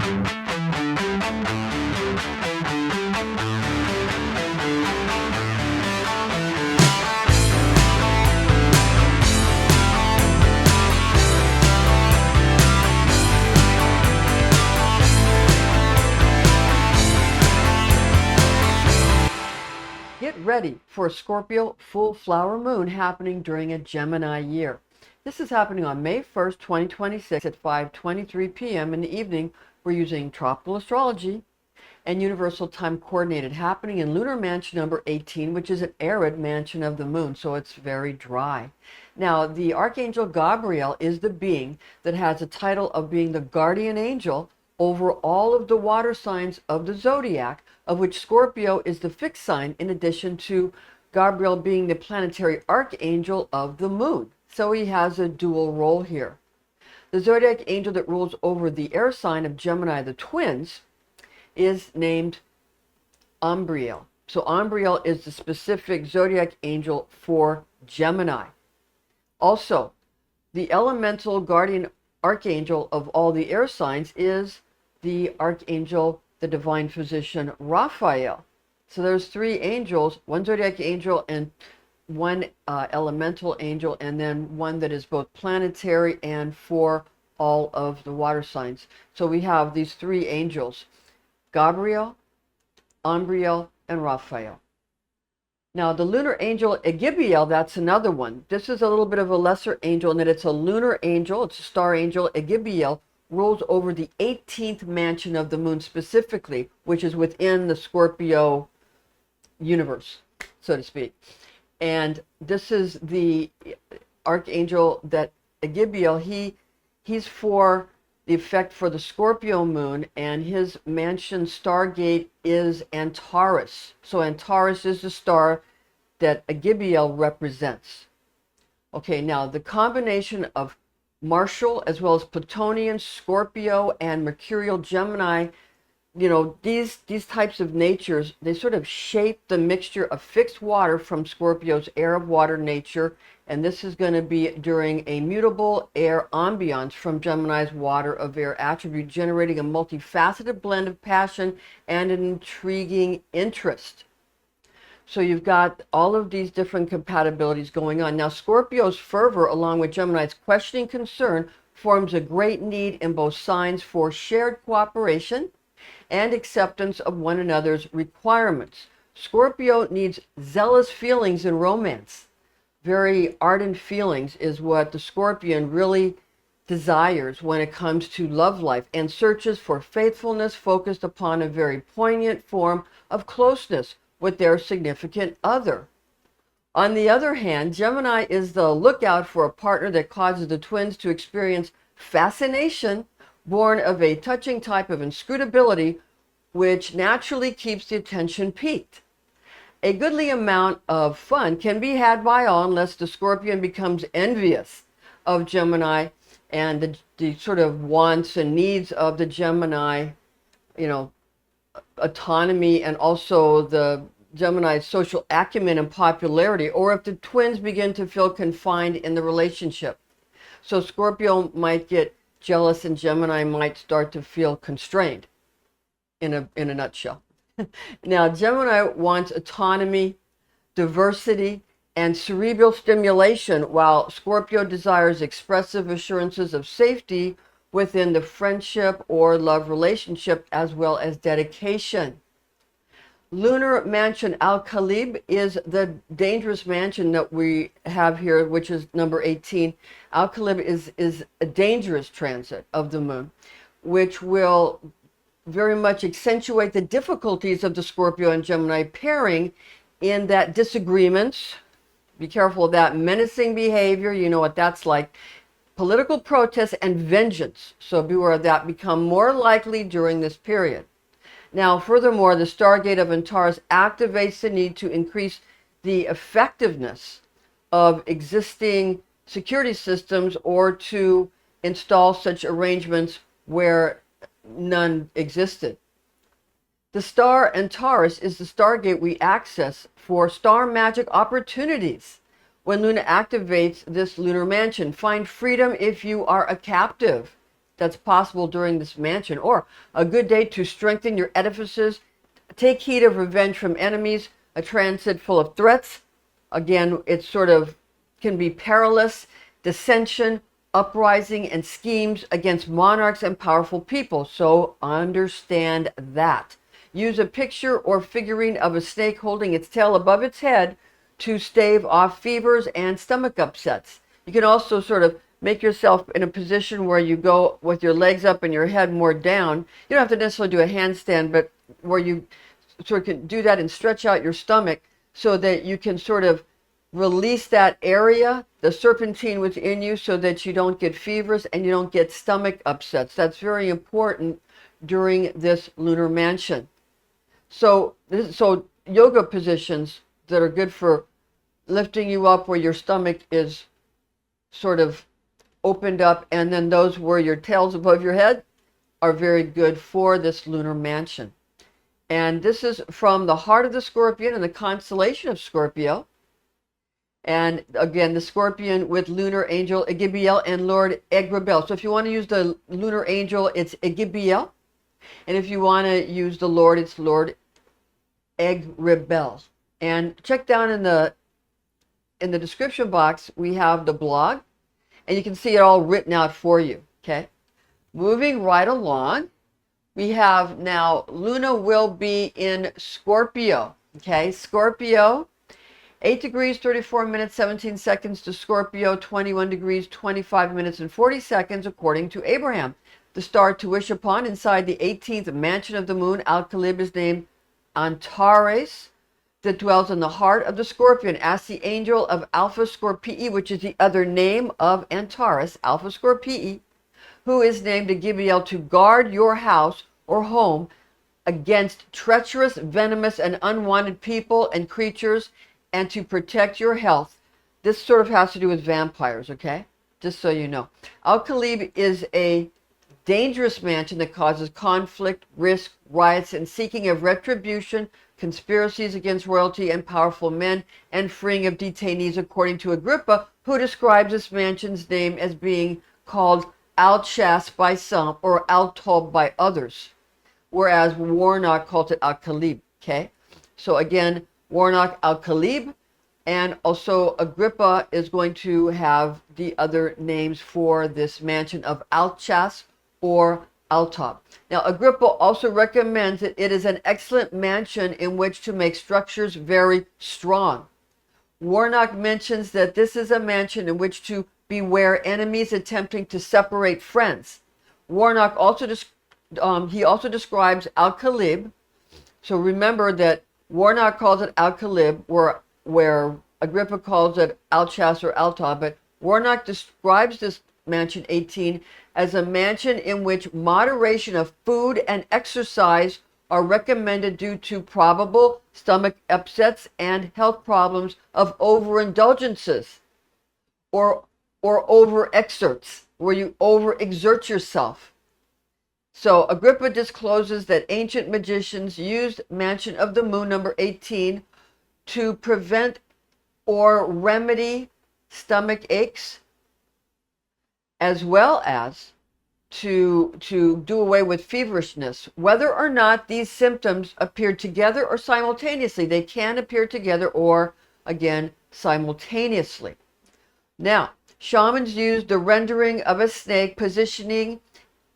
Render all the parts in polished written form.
Get ready for a Scorpio Full Flower Moon happening during a Gemini year. This is happening on May 1st, 2026 at 5:23 p.m. in the evening. We're using tropical astrology and universal time coordinated, happening in Lunar Mansion Number 18, which is an arid mansion of the moon, so it's very dry. Now, the Archangel Gabriel is the being that has the title of being the guardian angel over all of the water signs of the zodiac, of which Scorpio is the fixed sign, in addition to Gabriel being the planetary archangel of the moon. So he has a dual role here. The zodiac angel that rules over the air sign of Gemini, the twins, is named Umbriel. So Umbriel is the specific zodiac angel for Gemini. Also, the elemental guardian archangel of all the air signs is the archangel, the divine physician, Raphael. So there's three angels, one zodiac angel and one elemental angel, and then one that is both planetary and for all of the water signs. So we have these three angels, Gabriel, Umbriel, and Raphael. Now, the lunar angel Egibiel, that's another one. This is a little bit of a lesser angel in that it's a lunar angel, it's a star angel. Egibiel rules over the 18th mansion of the moon specifically, which is within the Scorpio universe, so to speak. And this is the archangel that Egibiel, he's for the effect for the Scorpio moon, and his mansion Stargate is Antares. So Antares is the star that Egibiel represents. Okay, now the combination of Martial as well as Plutonian, Scorpio, and Mercurial Gemini, you know, these types of natures, they sort of shape the mixture of fixed water from Scorpio's air of water nature, and this is going to be during a mutable air ambiance from Gemini's water of air attribute, generating a multifaceted blend of passion and an intriguing interest. So you've got all of these different compatibilities going on. Now, Scorpio's fervor, along with Gemini's questioning concern, forms a great need in both signs for shared cooperation and acceptance of one another's requirements. Scorpio needs zealous feelings in romance. Very ardent feelings is what the Scorpion really desires when it comes to love life, and searches for faithfulness focused upon a very poignant form of closeness with their significant other. On the other hand, Gemini is the lookout for a partner that causes the twins to experience fascination, born of a touching type of inscrutability, which naturally keeps the attention peaked. A goodly amount of fun can be had by all unless the Scorpion becomes envious of Gemini and the sort of wants and needs of the Gemini, you know, autonomy, and also the Gemini's social acumen and popularity, or if the twins begin to feel confined in the relationship. So Scorpio might get jealous and Gemini might start to feel constrained, in a nutshell. Now, Gemini wants autonomy, diversity, and cerebral stimulation, while Scorpio desires expressive assurances of safety within the friendship or love relationship, as well as dedication. Lunar Mansion Al-Khalib is the dangerous mansion that we have here, which is number 18. Al-Khalib is a dangerous transit of the moon, which will very much accentuate the difficulties of the Scorpio and Gemini pairing, in that disagreements, be careful of that, menacing behavior, you know what that's like, political protests, and vengeance, so beware of that, become more likely during this period. Now, furthermore, the Stargate of Antares activates the need to increase the effectiveness of existing security systems, or to install such arrangements where none existed. The star Antares is the Stargate we access for star magic opportunities. When Luna activates this lunar mansion, find freedom if you are a captive that's possible during this mansion, or a good day to strengthen your edifices, take heed of revenge from enemies, a transit full of threats. Again, it sort of can be perilous, dissension, uprising, and schemes against monarchs and powerful people. So understand that. Use a picture or figurine of a snake holding its tail above its head to stave off fevers and stomach upsets. You can also sort of make yourself in a position where you go with your legs up and your head more down. You don't have to necessarily do a handstand, but where you sort of can do that and stretch out your stomach so that you can sort of release that area, the serpentine within you, so that you don't get fevers and you don't get stomach upsets. That's very important during this lunar mansion. So yoga positions that are good for lifting you up where your stomach is sort of opened up, and then those where your tail's above your head, are very good for this lunar mansion. And this is from the heart of the Scorpion and the constellation of Scorpio. And again, the Scorpion with Lunar Angel Egibiel and Lord Egrabel. So if you want to use the Lunar Angel, it's Egibiel. And if you want to use the Lord, it's Lord Egrabel. And check down in the description box, we have the blog. And you can see it all written out for you, okay? Moving right along, we have now Luna will be in Scorpio, okay? Scorpio, 8 degrees, 34 minutes, 17 seconds to Scorpio, 21 degrees, 25 minutes, and 40 seconds, according to Abraham. The star to wish upon inside the 18th mansion of the moon, Al-Khalib, is named Antares, that dwells in the heart of the Scorpion. Ask the angel of Alpha Scorpii, which is the other name of Antares, Alpha Scorpii, who is named Egibiel, to guard your house or home against treacherous, venomous, and unwanted people and creatures, and to protect your health. This sort of has to do with vampires, okay? Just so you know. Al-Khalib is a dangerous mansion that causes conflict, risk, riots, and seeking of retribution, conspiracies against royalty and powerful men, and freeing of detainees, according to Agrippa, who describes this mansion's name as being called Al-Chas by some or Al-Tob by others, whereas Warnock calls it Al-Khalib, okay? So again, Warnock, Al-Khalib, and also Agrippa is going to have the other names for this mansion of Al-Chas or Al-Tob. Now, Agrippa also recommends that it is an excellent mansion in which to make structures very strong. Warnock mentions that this is a mansion in which to beware enemies attempting to separate friends. Warnock also describes Al-Khalib. So remember that Warnock calls it Al-Khalib, where Agrippa calls it Al-Chas or Al-Tob, but Warnock describes this mansion 18 as a mansion in which moderation of food and exercise are recommended due to probable stomach upsets and health problems of overindulgences or overexerts, where you overexert yourself. So Agrippa discloses that ancient magicians used Mansion of the Moon number 18 to prevent or remedy stomach aches, as well as to do away with feverishness. Whether or not these symptoms appear together or simultaneously, they can appear together or, again, simultaneously. Now, shamans used the rendering of a snake positioning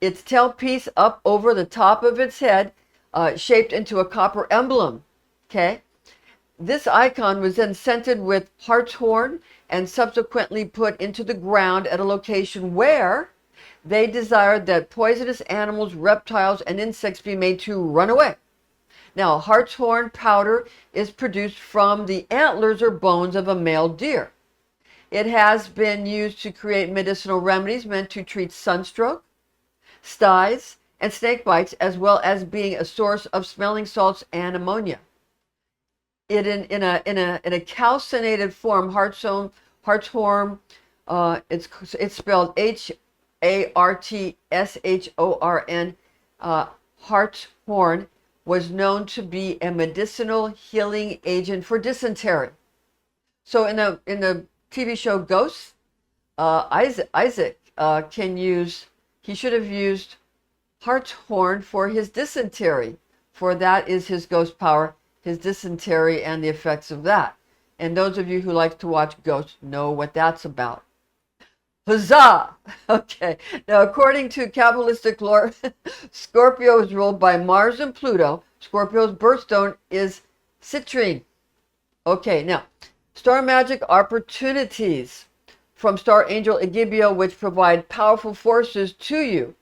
its tailpiece up over the top of its head, shaped into a copper emblem, okay? This icon was then scented with hartshorn and subsequently put into the ground at a location where they desired that poisonous animals, reptiles, and insects be made to run away. Now, hartshorn powder is produced from the antlers or bones of a male deer. It has been used to create medicinal remedies meant to treat sunstroke, styes, and snake bites, as well as being a source of smelling salts and ammonia. It in a calcinated form, hartshorn, it's spelled Hartshorn. Hartshorn was known to be a medicinal healing agent for dysentery. So in the TV show Ghosts, Isaac can use he should have used hartshorn for his dysentery, for that is his ghost power, his dysentery and the effects of that. And those of you who like to watch ghosts know what that's about. Huzzah! Okay, now according to Kabbalistic lore, Scorpio is ruled by Mars and Pluto. Scorpio's birthstone is citrine. Okay, now, star magic opportunities from Star Angel Igibio, which provide powerful forces to you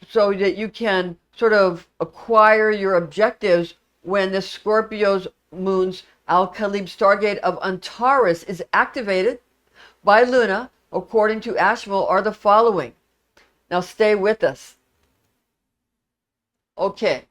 so that you can sort of acquire your objectives when the Scorpio's moon's Alchemical Stargate of Antares is activated by Luna, according to Asheville, are the following. Now stay with us. Okay.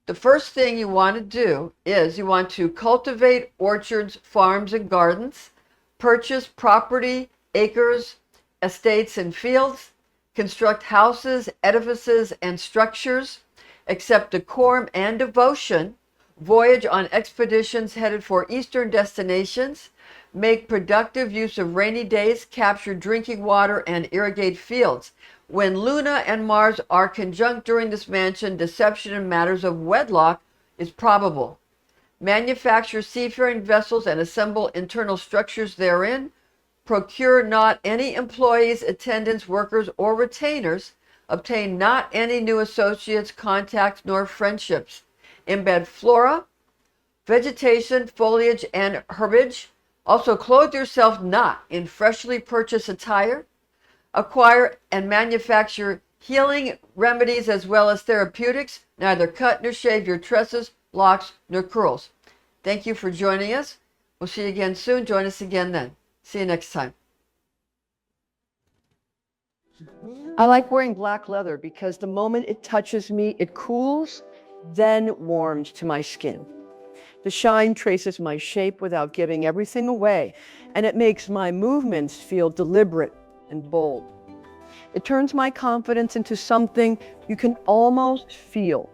The first thing you want to do is you want to cultivate orchards, farms, and gardens, purchase property, acres, estates, and fields, construct houses, edifices, and structures, accept decorum and devotion, voyage on expeditions headed for eastern destinations, make productive use of rainy days, capture drinking water, and irrigate fields. When Luna and Mars are conjunct during this mansion, deception in matters of wedlock is probable. Manufacture seafaring vessels and assemble internal structures therein. Procure not any employees, attendants, workers, or retainers. Obtain not any new associates, contacts, nor friendships. Embed flora, vegetation, foliage, and herbage. Also clothe yourself not in freshly purchased attire. Acquire and manufacture healing remedies as well as therapeutics. Neither cut nor shave your tresses, locks, nor curls. Thank you for joining us. We'll see you again soon. Join us again then. See you next time. I like wearing black leather because the moment it touches me, it cools, then warms to my skin. The shine traces my shape without giving everything away, and it makes my movements feel deliberate and bold. It turns my confidence into something you can almost feel.